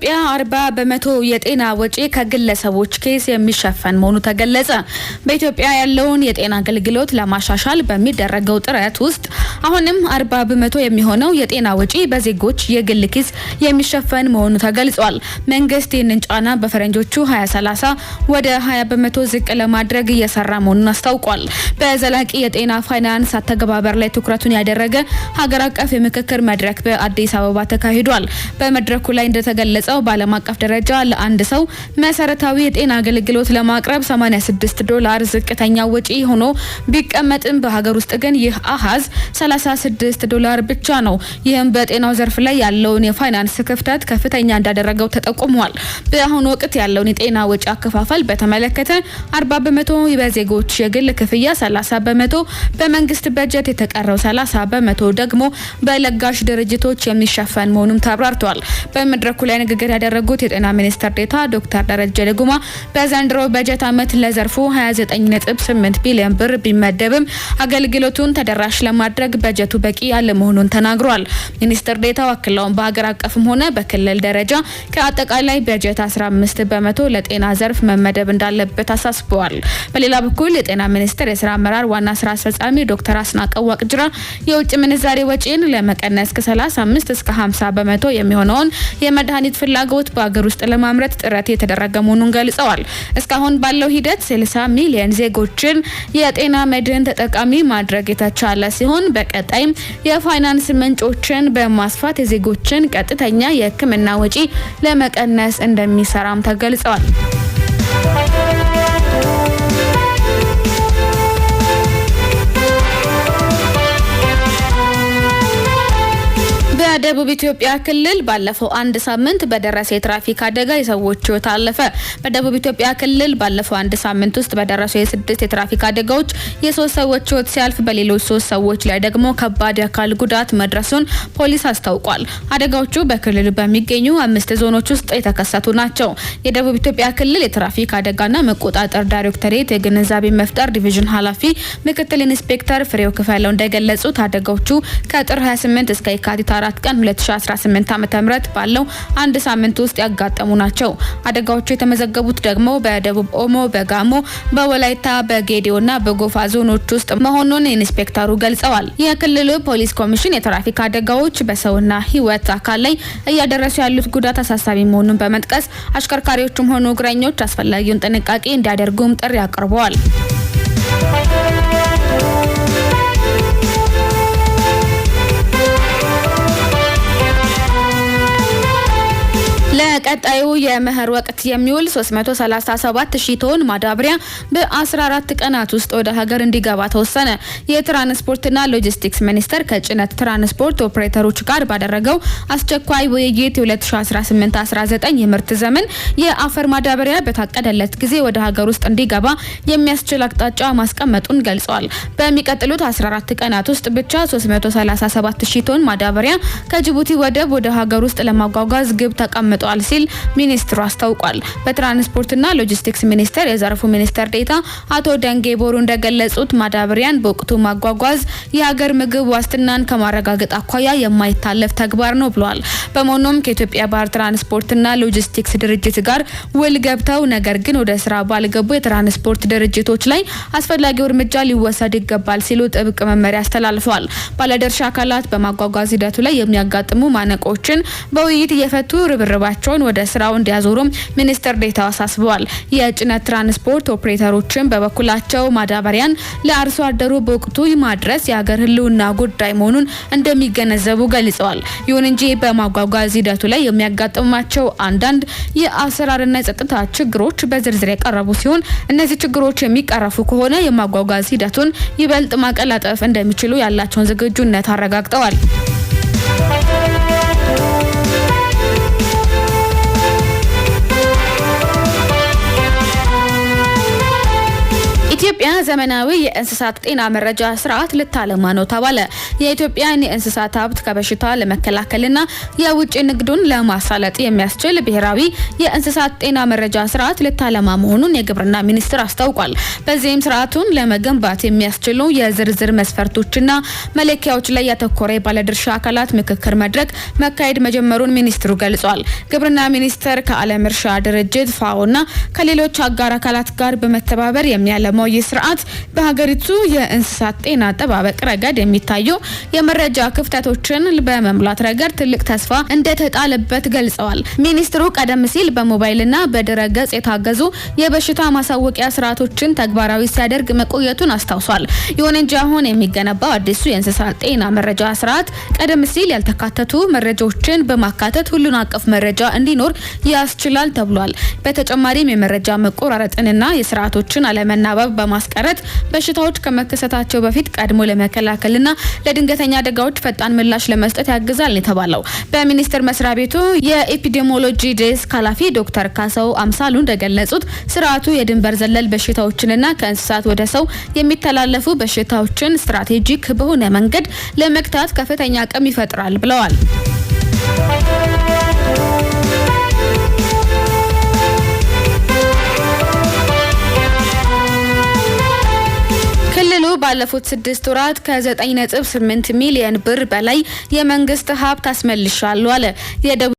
በኢትዮጵያ 40% የጤና ወጪ ከግለሰቦች ኬስ የሚሸፈን መሆኑ ተገለጸ። በኢትዮጵያ ያለውን የጤና አገልግሎት ለማሻሻል በሚደረገው ጥረት ውስጥ አሁንም 40% የሚሆነው የጤና ወጪ በዜጎች የግል ኪስ የሚሸፈን መሆኑ ተገልጿል። መንግስት ይህንን ጫና በፈረንጆቹ 2030 ወደ 20% ዝቅ ለማድረግ እየሰራ መሆኑን አስታውቋል። በዘላቂ የጤና ፋይናንስ አተገባበር ላይ ትኩረቱን ያደረገ ሀገር አቀፍ የምክክር መድረክ በአዲስ አበባ ተካሂዷል። በመድረኩ ላይ እንደተገለጸው በዓለም አቀፍ ደረጃ ለአንድ ሰው መሰረታዊ የጤና አገልግሎት ለማቅረብ $86 ዝቅተኛ ወጪ ሆኖ ቢቀመጥም በሀገር ውስጥ ግን ይህ አሃዝ $36 ብቻ ነው። ይህም በጤናው ዘርፍ ላይ ያለውን የፋይናንስ ክፍተት ከፍተኛ እንዳደረገው ተጠቁሟል። በአሁኑ ወቅት ያለውን የጤና ወጪ አከፋፈል በተመለከተ 40% በዜጎች የግል ክፍያ፣ 30% በመንግስት በጀት፣ የተቀረው 30% ደግሞ በለጋሽ ድርጅቶች የሚሸፈን መሆኑን ተብራርቷል። በመድረኩ ላይ ንግግር ያደረጉት የጤና ሚኒስትር ዴኤታ ዶክተር ደረጀ ድጉማ በዘንድሮ በጀት ዓመት ለዘርፉ 29.8 ቢሊዮን ብር ቢመደብም አገልግሎቱን ተደራሽ ለማድረግ በጀቱ በቂ ያለ መሆኑን ተናግሯል። ሚኒስትር ዴኤታው አክለውም በሀገር አቀፍም ሆነ በክልል ደረጃ ከአጠቃላይ በጀት 15% ለጤና ዘርፍ መመደብ እንዳለበት አሳስበዋል። በሌላ በኩል የጤና ሚኒስቴር የስራ አመራር ዋና ስራ አስፈጻሚ ዶክተር አስናቀው ዋቅጅራ የውጭ ምንዛሬ ወጪን ለመቀነስ ከ35 እስከ 50% የሚሆነውን የመድኃኒት ፍላጎት በአገር ውስጥ ለማምረት ጥረት የተደረገ መሆኑን ገልጸዋል። እስካሁን ባለው ሂደት 60 ሚሊዮን ዜጎችን የጤና መድህን ተጠቃሚ ማድረግ የተቻለ ሲሆን በቀጣይም የፋይናንስ ምንጮችን በማስፋት የዜጎችን ቀጥተኛ የሕክምና ወጪ ለመቀነስ እንደሚሰራም ተገልጿል። በደቡብ ኢትዮጵያ ክልል ባለፈው አንድ ሳምንት በደረሰ የትራፊክ አደጋ የሰዎች ህይወት አለፈ። በደቡብ ኢትዮጵያ ክልል ባለፈው አንድ ሳምንት ውስጥ በደረሱ የ6 የትራፊክ አደጋዎች የ3 ሰዎች ህይወት ሲያልፍ በሌሎች 3 ሰዎች ላይ ደግሞ ከባድ የአካል ጉዳት መድረሱን ፖሊስ አስታውቋል። አደጋዎቹ በክልሉ በሚገኙ 5 ዞኖች ውስጥ የተከሰቱ ናቸው። የደቡብ ኢትዮጵያ ክልል የትራፊክ አደጋና መቆጣጠር ዳይሬክቶሬት የግንዛቤ መፍጠር ዲቪዥን ኃላፊ ምክትል ኢንስፔክተር ፍሬው ክፈለው እንደገለጹት አደጋዎቹ ከጥር 28 እስከ የካቲት 4 ቀን 2018 ዓ.ም ባለው አንድ ሳምንት ውስጥ ያጋጠሙ ናቸው። አደጋዎቹ የተመዘገቡት ደግሞ በደቡብ ኦሞ፣ በጋሞ፣ በወላይታ፣ በጌዲዮና በጎፋ ዞኖች ውስጥ መሆኑን ኢንስፔክተሩ ገልጸዋል። የክልሉ ፖሊስ ኮሚሽን የትራፊክ አደጋዎች በሰውና ህይወት አካል ላይ እያደረሱ ያሉት ጉዳት አሳሳቢ መሆኑን በመጥቀስ አሽከርካሪዎችም ሆኑ እግረኞች አስፈላጊውን ጥንቃቄ እንዲያደርጉም ጥሪ አቅርበዋል። ለቀጣዩ የመኸር ወቅት የሚውል 337,000 ቶን ማዳበሪያ በ14 ቀናት ውስጥ ወደ ሀገር እንዲገባ ተወሰነ። የትራንስፖርትና ሎጂስቲክስ ሚኒስቴር ከጭነት ትራንስፖርት ኦፕሬተሮች ጋር ባደረገው አስቸኳይ ውይይት የ2018-19 የምርት ዘመን የአፈር ማዳበሪያ በታቀደለት ጊዜ ወደ ሀገር ውስጥ እንዲገባ የሚያስችል አቅጣጫ ማስቀመጡን ገልጿል። በሚቀጥሉት 14 ቀናት ውስጥ ብቻ 337,000 ቶን ማዳበሪያ ከጅቡቲ ወደብ ወደ ሀገር ውስጥ ለማጓጓዝ ግብ ተቀምጧል ሲል ሚኒስትሩ አስታውቋል። በትራንስፖርትና ሎጂስቲክስ ሚኒስቴር የዘርፉ ሚኒስትር ዴኤታ አቶ ደንጌ ቦሩ እንደገለጹት ማዳበሪያን በወቅቱ ማጓጓዝ የሀገር ምግብ ዋስትናን ከማረጋገጥ አኳያ የማይታለፍ ተግባር ነው ብለዋል። በመሆኑም ከኢትዮጵያ ባህር ትራንስፖርትና ሎጂስቲክስ ድርጅት ጋር ውል ገብተው ነገር ግን ወደ ስራ ባልገቡ የትራንስፖርት ድርጅቶች ላይ አስፈላጊው እርምጃ ሊወሰድ ይገባል ሲሉ ጥብቅ መመሪያ አስተላልፈዋል። ባለድርሻ አካላት በማጓጓዝ ሂደቱ ላይ የሚያጋጥሙ ማነቆችን በውይይት እየፈቱ ርብርባቸውን ወደ ስራው እንዲያዞሩም ሚኒስትር ዴኤታው አሳስበዋል። የጭነት ትራንስፖርት ኦፕሬተሮችን በበኩላቸው ማዳበሪያን ለአርሶ አደሩ በወቅቱ ማድረስ የሀገር ህልውና ጉዳይ መሆኑን እንደሚገነዘቡ ገልጸዋል። ይሁን እንጂ በማጓጓዝ ሂደቱ ላይ የሚያጋጥሟቸው አንዳንድ የአሰራርና የጸጥታ ችግሮች በዝርዝር የቀረቡ ሲሆን እነዚህ ችግሮች የሚቀረፉ ከሆነ የማጓጓዝ ሂደቱን ይበልጥ ማቀላጠፍ እንደሚችሉ ያላቸውን ዝግጁነት አረጋግጠዋል። ኢትዮጵያ ዘመናዊ የእንስሳት ጤና መረጃ ስርዓት ልታለማ ነው ተባለ። የኢትዮጵያን የእንስሳት ሀብት ከበሽታ ለመከላከልና የውጭ ንግዱን ለማሳለጥ የሚያስችል ብሔራዊ የእንስሳት ጤና መረጃ ስርዓት ልታለማ መሆኑን የግብርና ሚኒስቴር አስታውቋል። በዚህም ስርዓቱን ለመገንባት የሚያስችሉ የዝርዝር መስፈርቶችና መለኪያዎች ላይ ያተኮረ ባለድርሻ አካላት ምክክር መድረክ መካሄድ መጀመሩን ሚኒስትሩ ገልጿል። ግብርና ሚኒስቴር ከዓለም እርሻ ድርጅት ፋኦና ከሌሎች አጋር አካላት ጋር በመተባበር የሚያለማው ይህ ስርዓት በሀገሪቱ የእንስሳት ጤና አጠባበቅ ረገድ የሚታዩ የመረጃ ክፍተቶችን በመሙላት ረገድ ትልቅ ተስፋ እንደተጣለበት ገልጸዋል። ሚኒስትሩ ቀደም ሲል በሞባይልና በድረ-ገጽ የታገዙ የበሽታ ማሳወቂያ ስርዓቶችን ተግባራዊ ሲያደርግ መቆየቱን አስታውሷል። ይሁን እንጂ አሁን የሚገነባው አዲሱ የእንስሳት ጤና መረጃ ስርዓት ቀደም ሲል ያልተካተቱ መረጃዎችን በማካተት ሁሉን አቀፍ መረጃ እንዲኖር ያስችላል ተብሏል። በተጨማሪም የመረጃ መቆራረጥንና የስርዓቶችን አለመናበብ በማስቀረት በሽታዎች ከመከሰታቸው በፊት ቀድሞ ለመከላከልና ለድንገተኛ አደጋዎች ፈጣን ምላሽ ለመስጠት ያግዛል የተባለው በሚኒስቴር መስሪያ ቤቱ የኤፒዲሚዮሎጂ ዴስክ ኃላፊ ዶክተር ካሳው አምሳሉ እንደገለጹት ስርዓቱ የድንበር ዘለል በሽታዎችንና ከእንስሳት ወደ ሰው የሚተላለፉ በሽታዎችን ስትራቴጂክ በሆነ መንገድ ለመግታት ከፍተኛ አቅም ይፈጥራል ብለዋል። ክልሉ ባለፉት 6 ወራት ከ9.8 ሚሊዮን ብር በላይ የመንግስት ሀብት አስመልሻለሁ አለ።